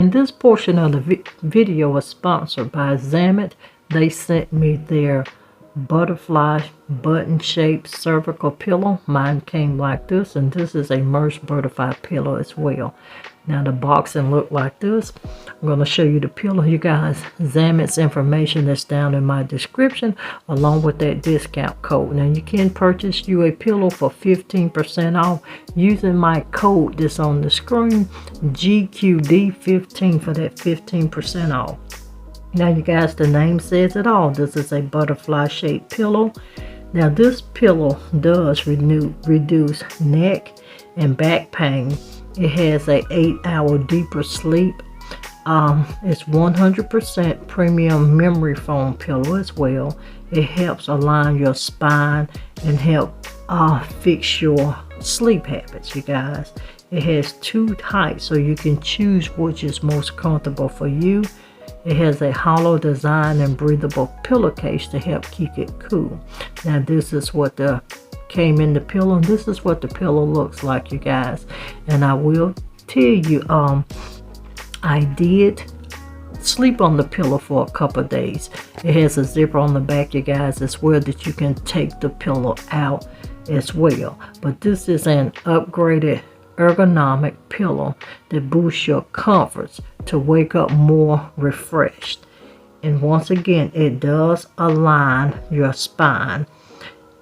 And this portion of the video was sponsored by Zamat. They sent me their butterfly button-shaped cervical pillow. Mine came like this, and this is a mesh butterfly pillow as well. Now the boxing look like this. I'm going to show you the pillow, you guys. Zamat's information that's down in my description, along with that discount code. Now you can purchase you a pillow for 15% off using my code that's on the screen, GQD15, for that 15% off. Now you guys, the name says it all. This is a butterfly shaped pillow. Now this pillow does reduce neck and back pain. It has a 8-hour deeper sleep. It's 100% premium memory foam pillow as well. It helps align your spine and help fix your sleep habits, you guys. It has 2 heights, so you can choose which is most comfortable for you. It has a hollow design and breathable pillowcase to help keep it cool. Now this is what came in the pillow. This is what the pillow looks like, you guys. And I will tell you, I did sleep on the pillow for a couple of days. It has a zipper on the back, you guys, as well, that you can take the pillow out as well. But this is an upgraded ergonomic pillow that boosts your comforts to wake up more refreshed. And once again, it does align your spine.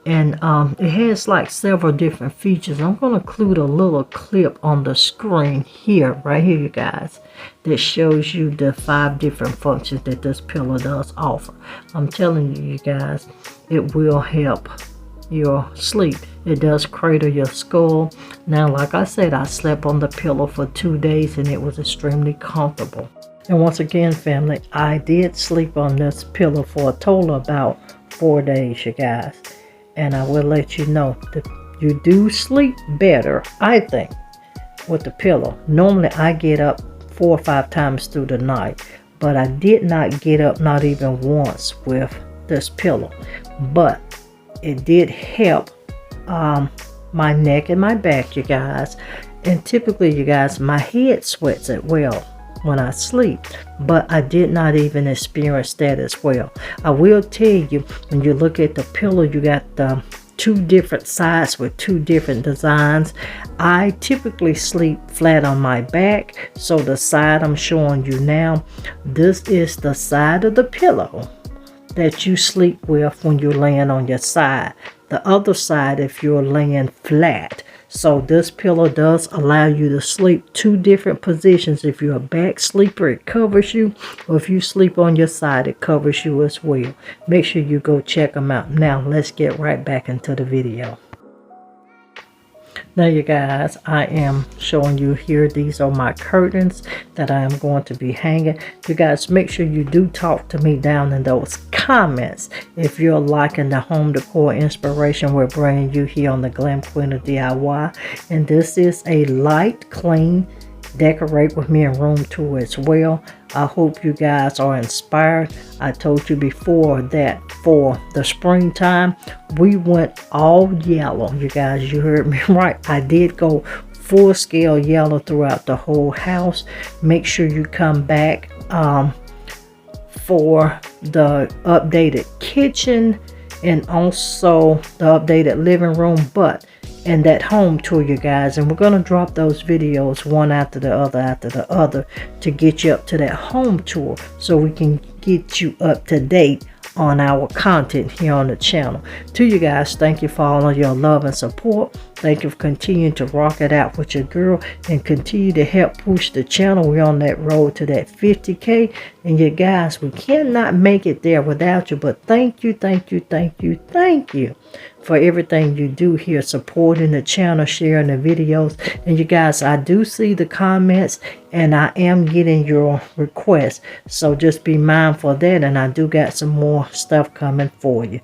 And it has like several different features. I'm going to include a little clip on the screen here, right here, you guys, that shows you the 5 different functions that this pillow does offer. I'm telling you, you guys, it will help your sleep. It does cradle your skull. Now, like I said, I slept on the pillow for 2 days and it was extremely comfortable. And once again, family, I did sleep on this pillow for a total of about 4 days, you guys. And I will let you know that you do sleep better, I think, with the pillow. Normally I get up 4 or 5 times through the night, but I did not get up not even once with this pillow. But it did help my neck and my back, you guys. And typically, you guys, my head sweats as well when I sleep, but I did not even experience that as well. I will tell you, when you look at the pillow, you got the 2 different sides with 2 different designs. I typically sleep flat on my back, so the side I'm showing you now, this is the side of the pillow that you sleep with when you're laying on your side. The other side if you're laying flat. So this pillow does allow you to sleep 2 different positions. If you're a back sleeper, it covers you. Or if you sleep on your side, it covers you as well. Make sure you go check them out. Now, let's get right back into the video. Now, you guys, I am showing you here. These are my curtains that I am going to be hanging. You guys, make sure you do talk to me down in those comments if you're liking the home decor inspiration we're bringing you here on the GlamQueenofDIY. And this is a light, clean, decorate with me in room tour as well. I hope you guys are inspired. I told you before that for the springtime, we went all yellow. You guys, you heard me right. I did go full scale yellow throughout the whole house. Make sure you come back for the updated kitchen and also the updated living room, and that home tour, you guys. And we're going to drop those videos one after the other to get you up to that home tour, so we can get you up to date on our content here on the channel. To you guys, thank you for all of your love and support. Thank you for continuing to rock it out with your girl and continue to help push the channel. We're on that road to that 50K, and you guys, we cannot make it there without you. But thank you for everything you do here, supporting the channel, sharing the videos. And you guys, I do see the comments and I am getting your requests, so just be mindful of that. And I do got some more stuff coming for you.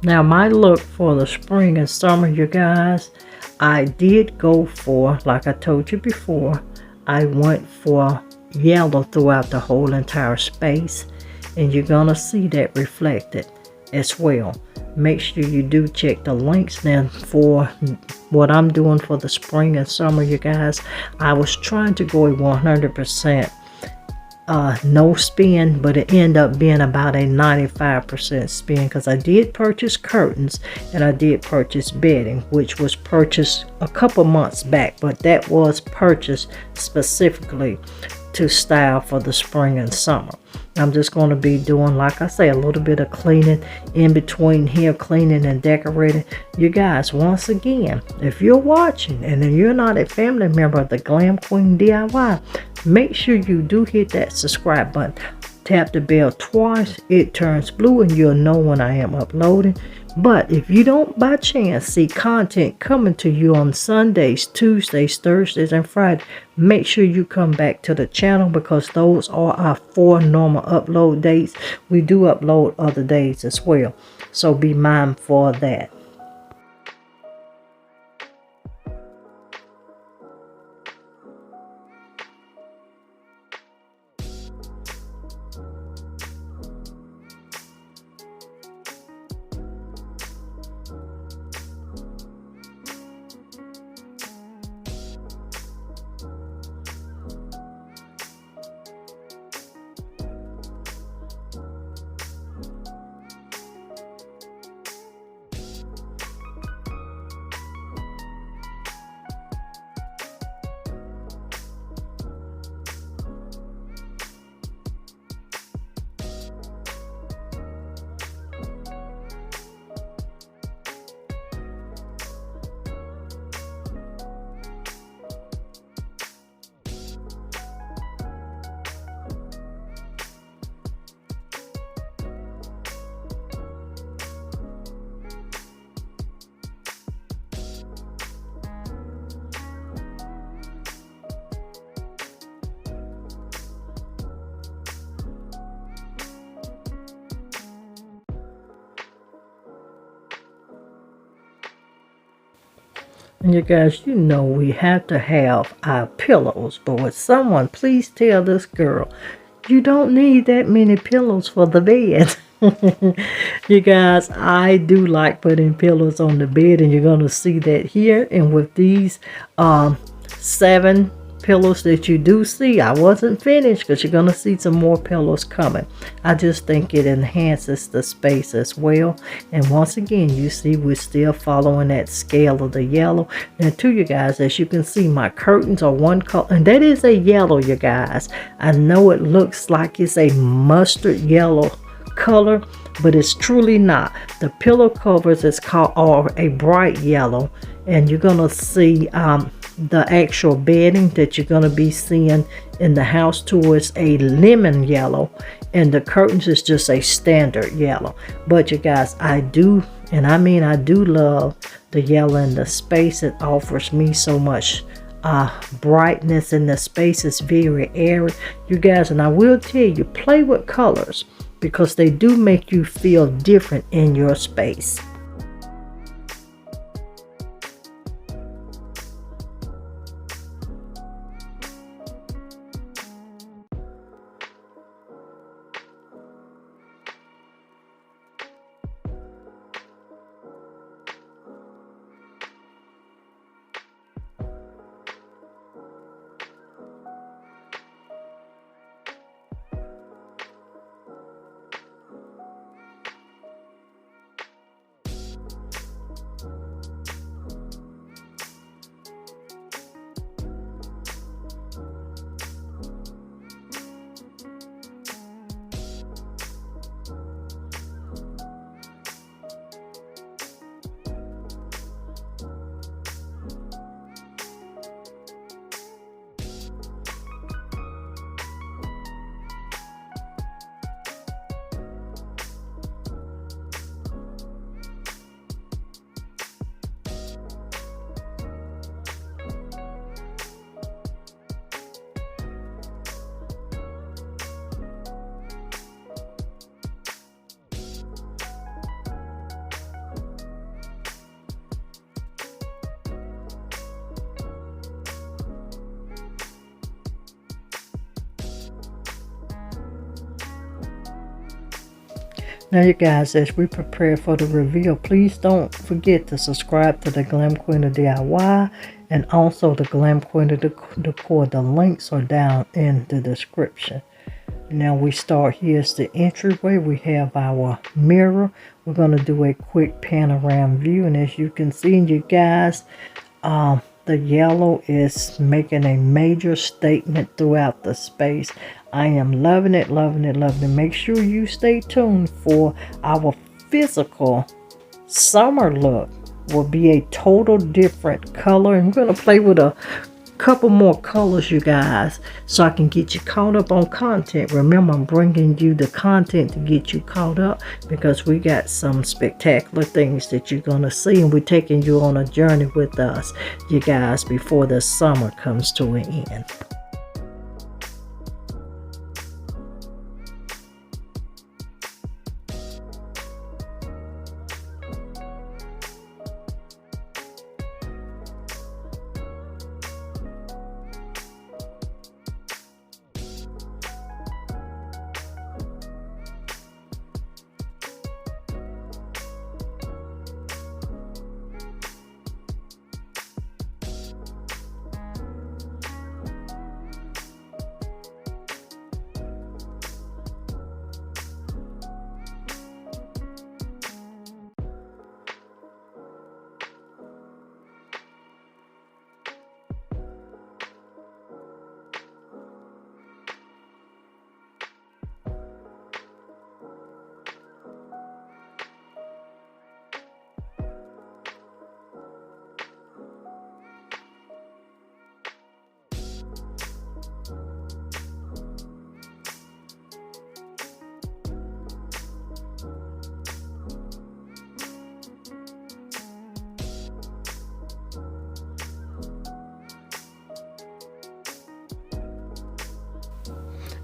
Now, my look for the spring and summer, you guys, I did go for, like I told you before, I went for yellow throughout the whole entire space, and you're gonna see that reflected as well. make sure you do check the links. Now for what I'm doing for the spring and summer, you guys, I was trying to go 100% no spin, but it ended up being about a 95% spin, because I did purchase curtains and I did purchase bedding, which was purchased a couple months back, but that was purchased specifically to style for the spring and summer. I'm just going to be doing, like I say, a little bit of cleaning in between here, cleaning and decorating. You guys, once again, if you're watching and then you're not a family member of the Glam Queen DIY, make sure you do hit that subscribe button. Tap the bell twice, it turns blue, and you'll know when I am uploading. But if you don't by chance see content coming to you on Sundays, Tuesdays, Thursdays, and Fridays, make sure you come back to the channel, because those are our 4 normal upload dates. We do upload other days as well, so be mindful of that. And you guys, you know we have to have our pillows. But would someone please tell this girl, you don't need that many pillows for the bed. You guys, I do like putting pillows on the bed, and you're going to see that here. And with these 7 pillows that you do see, I wasn't finished, because you're going to see some more pillows coming. I just think it enhances the space as well. And once again, you see we're still following that scale of the yellow. Now to you guys, as you can see, my curtains are one color, and that is a yellow, you guys. I know it looks like it's a mustard yellow color, but it's truly not. The pillow covers is called a bright yellow, and you're gonna see the actual bedding that you're gonna be seeing in the house tour is a lemon yellow, and the curtains is just a standard yellow. But you guys, I do, and I mean I do love the yellow in the space. It offers me so much brightness, and the space is very airy, you guys. And I will tell you, play with colors, because they do make you feel different in your space. Now you guys, as we prepare for the reveal, please don't forget to subscribe to the Glam Queen of DIY and also the Glam Queen of Decor. The links are down in the description. Now we start here as the entryway. We have our mirror. We're going to do a quick panorama view, and as you can see, you guys, the yellow is making a major statement throughout the space. I am loving it, loving it, loving it. Make sure you stay tuned for our physical summer look. Will be a total different color. I'm going to play with a couple more colors, you guys, so I can get you caught up on content. Remember, I'm bringing you the content to get you caught up, because we got some spectacular things that you're going to see, and we're taking you on a journey with us, you guys, before the summer comes to an end.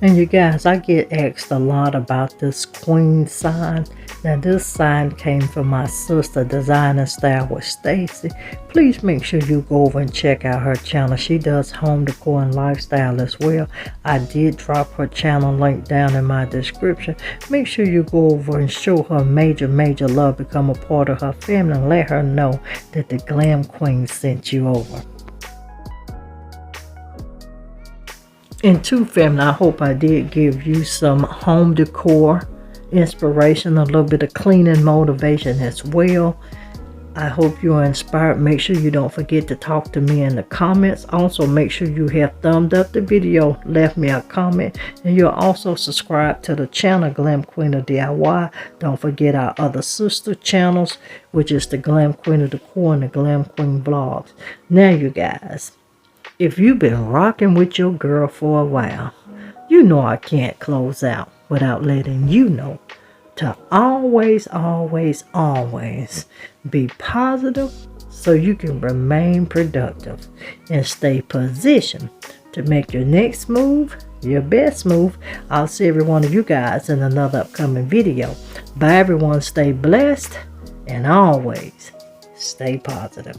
And you guys, I get asked a lot about this queen sign. Now this sign came from my sister, Design & Style with Stacy. Please make sure you go over and check out her channel. She does home decor and lifestyle as well. I did drop her channel link down in my description. Make sure you go over and show her major love. Become a part of her family and let her know that the Glam Queen sent you over. And to family, I hope I did give you some home decor inspiration, a little bit of cleaning motivation as well. I hope you are inspired. Make sure you don't forget to talk to me in the comments. Also, make sure you have thumbed up the video, left me a comment, and you'll also subscribe to the channel Glam Queen of DIY. Don't forget our other sister channels, which is the Glam Queen of Decor and the Glam Queen Vlogs. Now you guys, if you've been rocking with your girl for a while, you know I can't close out without letting you know to always be positive so you can remain productive and stay positioned to make your next move your best move. I'll see every one of you guys in another upcoming video. Bye everyone, stay blessed and always stay positive.